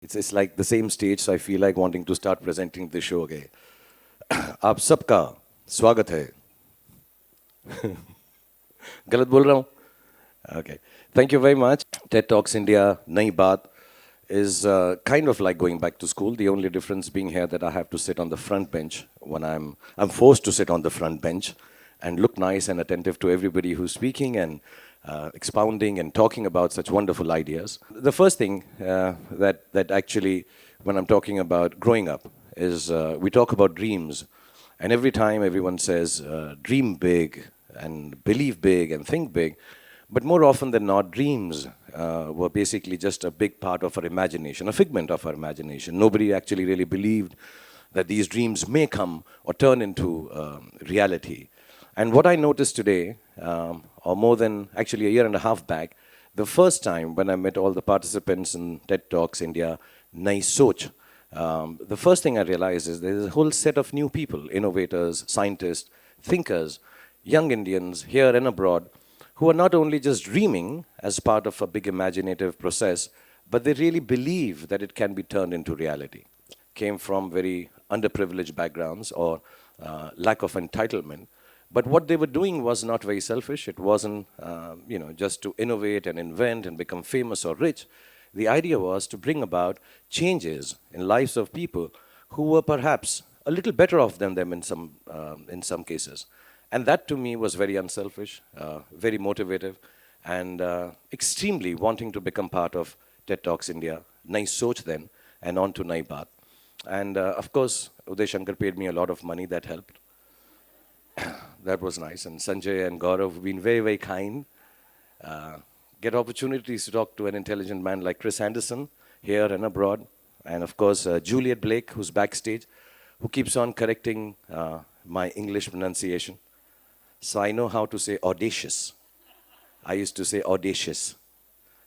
It's like the same stage, so I feel like wanting to start presenting the show again. आप सबका स्वागत है. गलत बोल रहा हूँ? Okay. Thank you very much. TED Talks India, नई बात is kind of like going back to school. The only difference being here that I have to sit on the front bench when I'm forced to sit on the front bench and look nice and attentive to everybody who's speaking and expounding and talking about such wonderful ideas. The first thing that actually, when I'm talking about growing up, is we talk about dreams, and every time everyone says dream big and believe big and think big, but more often than not, dreams were basically just a big part of our imagination, a figment of our imagination. Nobody actually really believed that these dreams may come or turn into reality. And what I noticed today, or more than actually a year and a half back, the first time when I met all the participants in TED Talks India, Nai Soch, the first thing I realized is there's a whole set of new people, innovators, scientists, thinkers, young Indians here and abroad, who are not only just dreaming as part of a big imaginative process, but they really believe that it can be turned into reality. Came from very underprivileged backgrounds or lack of entitlement. But what they were doing was not very selfish. It wasn't, just to innovate and invent and become famous or rich. The idea was to bring about changes in lives of people who were perhaps a little better off than them in some cases. And that to me was very unselfish, very motivative, and extremely wanting to become part of TED Talks India. Nai Soch then, and on to Nai Baat. And of course, Uday Shankar paid me a lot of money, that helped. That was nice. And Sanjay and Gaurav have been very, very kind. Get opportunities to talk to an intelligent man like Chris Anderson here and abroad. And of course, Juliet Blake, who's backstage, who keeps on correcting my English pronunciation. So I know how to say audacious. I used to say audacious.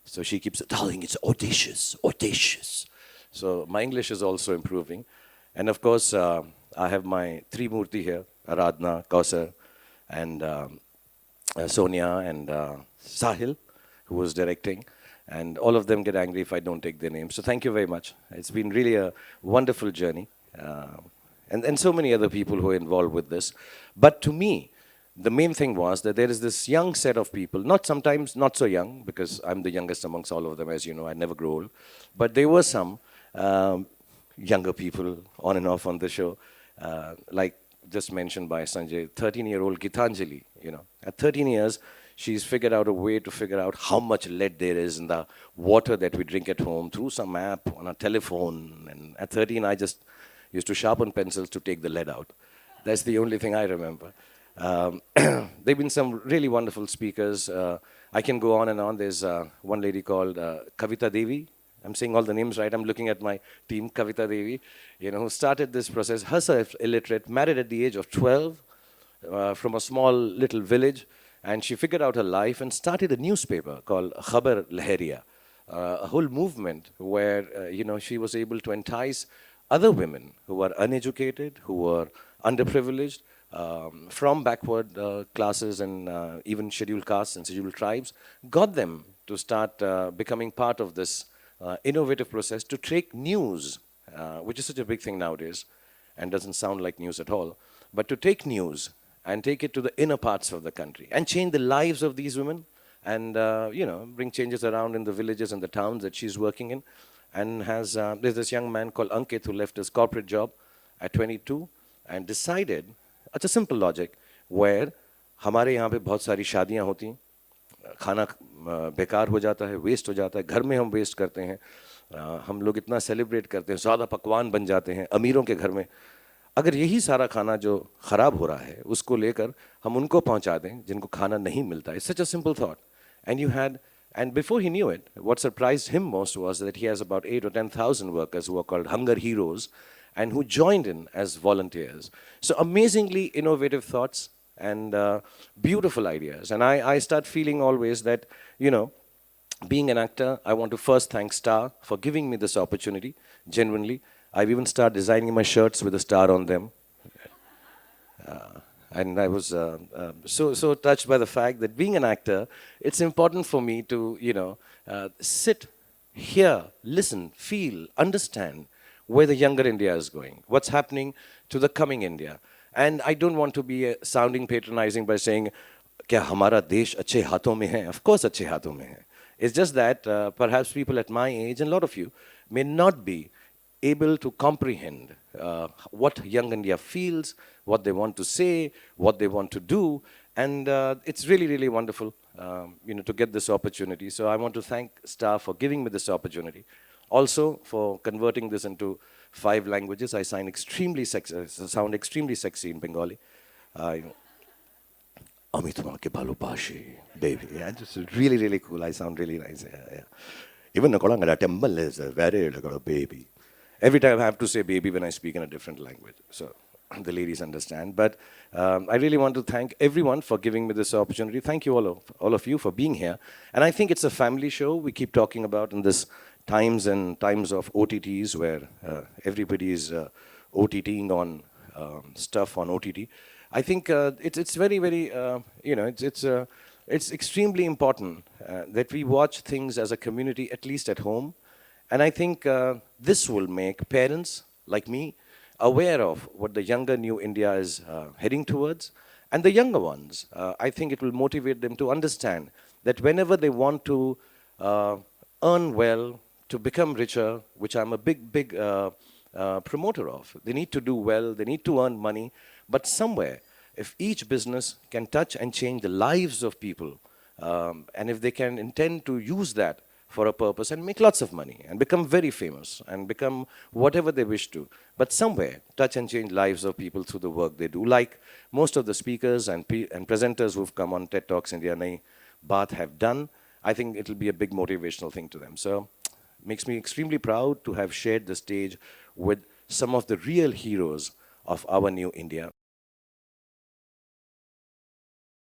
So she keeps telling it's audacious, audacious. So my English is also improving. And of course, I have my Trimurti here, Aradhna, Kausar, and Sonia, and Sahil, who was directing. And all of them get angry if I don't take their names. So thank you very much. It's been really a wonderful journey. And so many other people who are involved with this. But to me, the main thing was that there is this young set of people, sometimes not so young, because I'm the youngest amongst all of them, as you know, I never grow old. But there were some younger people on and off on the show, like just mentioned by Sanjay, 13-year-old Gitanjali, At 13 years, she's figured out a way to figure out how much lead there is in the water that we drink at home through some app on a telephone. And at 13, I just used to sharpen pencils to take the lead out. That's the only thing I remember. There have been some really wonderful speakers. I can go on and on. There's one lady called Kavita Devi. I'm saying all the names right. I'm looking at my team, Kavita Devi, who started this process, herself illiterate, married at the age of 12, from a small little village. And she figured out her life and started a newspaper called Khabar Lahariya, a whole movement where, she was able to entice other women who were uneducated, who were underprivileged, from backward classes and even scheduled castes and scheduled tribes, got them to start becoming part of this innovative process to take news, which is such a big thing nowadays and doesn't sound like news at all, but to take news and take it to the inner parts of the country and change the lives of these women and, bring changes around in the villages and the towns that she's working in. And there's this young man called Ankit who left his corporate job at 22 and decided, it's a simple logic, where हमारे यहाँ पे बहुत सारी शादियाँ होती हैं, खाना बेकार हो जाता है, वेस्ट हो जाता है, घर में हम वेस्ट करते हैं, हम लोग इतना सेलिब्रेट करते हैं, ज़्यादा पकवान बन जाते हैं अमीरों के घर में. अगर यही सारा खाना जो ख़राब हो रहा है उसको लेकर हम उनको पहुंचा दें जिनको खाना नहीं मिलता है. It's such a simple thought. And before he knew it, what surprised him most was that he has about 8 or 10,000 workers who are called hunger heroes and who joined in as volunteers. So amazingly innovative thoughts and beautiful ideas. And I start feeling always that, being an actor, I want to first thank Star for giving me this opportunity, genuinely. I've even started designing my shirts with a star on them. And I was so touched by the fact that being an actor, it's important for me to, sit hear, listen, feel, understand where the younger India is going, what's happening to the coming India. And I don't want to be sounding patronizing by saying, क्या हमारा देश अच्छे हाथों में है? Of course, अच्छे हाथों में है. It's just that perhaps people at my age, and a lot of you, may not be able to comprehend what young India feels, what they want to say, what they want to do, and it's really, really wonderful, to get this opportunity. So I want to thank staff for giving me this opportunity. Also, for converting this into 5 languages. I sound extremely sexy in Bengali. Uh, আমি তোমাকে ভালোবাসি, baby. Yeah, just really, really cool. I sound really nice. Yeah, yeah. Even Nakolanga temple is a very like a baby. Every time I have to say baby when I speak in a different language. So the ladies understand. But I really want to thank everyone for giving me this opportunity. Thank you all of you for being here. And I think it's a family show we keep talking about in this times of OTTs where everybody is OTTing on stuff on OTT. I think it's very, very, it's extremely important that we watch things as a community, at least at home. And I think this will make parents like me aware of what the younger new India is heading towards. And the younger ones, I think it will motivate them to understand that whenever they want to earn well, to become richer, which I'm a big, big promoter of, they need to do well, they need to earn money. But somewhere, if each business can touch and change the lives of people, and if they can intend to use that for a purpose and make lots of money and become very famous and become whatever they wish to, but somewhere touch and change lives of people through the work they do, like most of the speakers and presenters who've come on TED Talks India Nahi Baat have done, I think it'll be a big motivational thing to them. So makes me extremely proud to have shared the stage with some of the real heroes of our new India.